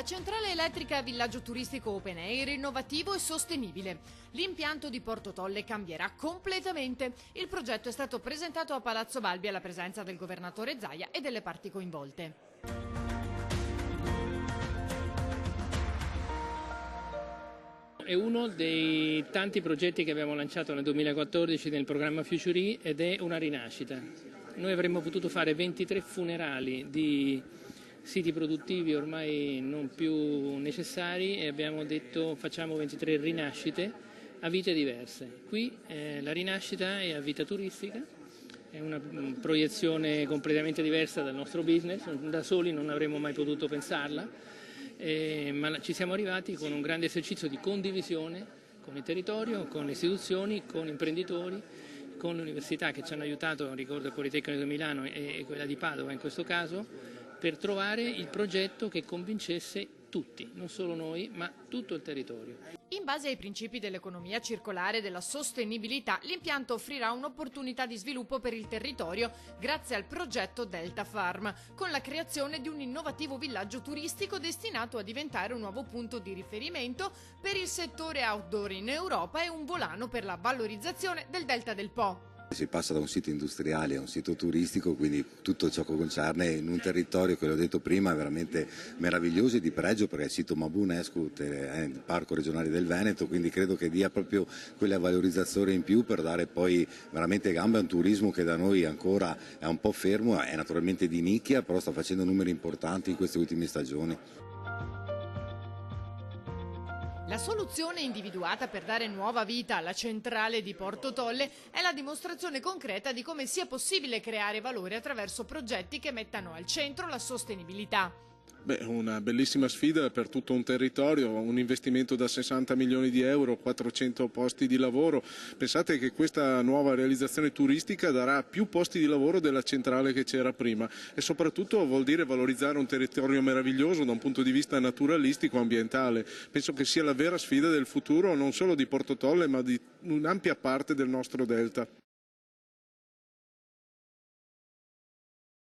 centrale elettrica Villaggio Turistico Open Air innovativo e sostenibile. L'impianto di Porto Tolle cambierà completamente. Il progetto è stato presentato a Palazzo Balbi alla presenza del governatore Zaia e delle parti coinvolte. È uno dei tanti progetti che abbiamo lanciato nel 2014 nel programma Future ed è una rinascita. Noi avremmo potuto fare 23 funerali di siti produttivi ormai non più necessari e abbiamo detto facciamo 23 rinascite a vite diverse. Qui la rinascita è a vita turistica, è una proiezione completamente diversa dal nostro business, da soli non avremmo mai potuto pensarla, ma ci siamo arrivati con un grande esercizio di condivisione con il territorio, con le istituzioni, con imprenditori, con le università che ci hanno aiutato, ricordo il Politecnico di Milano e quella di Padova in questo caso, per trovare il progetto che convincesse tutti, non solo noi, ma tutto il territorio. In base ai principi dell'economia circolare e della sostenibilità, l'impianto offrirà un'opportunità di sviluppo per il territorio grazie al progetto Delta Farm, con la creazione di un innovativo villaggio turistico destinato a diventare un nuovo punto di riferimento per il settore outdoor in Europa e un volano per la valorizzazione del Delta del Po. Si passa da un sito industriale a un sito turistico, quindi tutto ciò che concerne in un territorio che l'ho detto prima è veramente meraviglioso e di pregio perché è il sito Mabù UNESCO, è il Parco regionale del Veneto, quindi credo che dia proprio quella valorizzazione in più per dare poi veramente gambe a un turismo che da noi ancora è un po' fermo, è naturalmente di nicchia, però sta facendo numeri importanti in queste ultime stagioni. La soluzione individuata per dare nuova vita alla centrale di Porto Tolle è la dimostrazione concreta di come sia possibile creare valore attraverso progetti che mettano al centro la sostenibilità. Una bellissima sfida per tutto un territorio, un investimento da 60 milioni di euro, 400 posti di lavoro. Pensate che questa nuova realizzazione turistica darà più posti di lavoro della centrale che c'era prima e soprattutto vuol dire valorizzare un territorio meraviglioso da un punto di vista naturalistico e ambientale. Penso che sia la vera sfida del futuro non solo di Porto Tolle ma di un'ampia parte del nostro delta.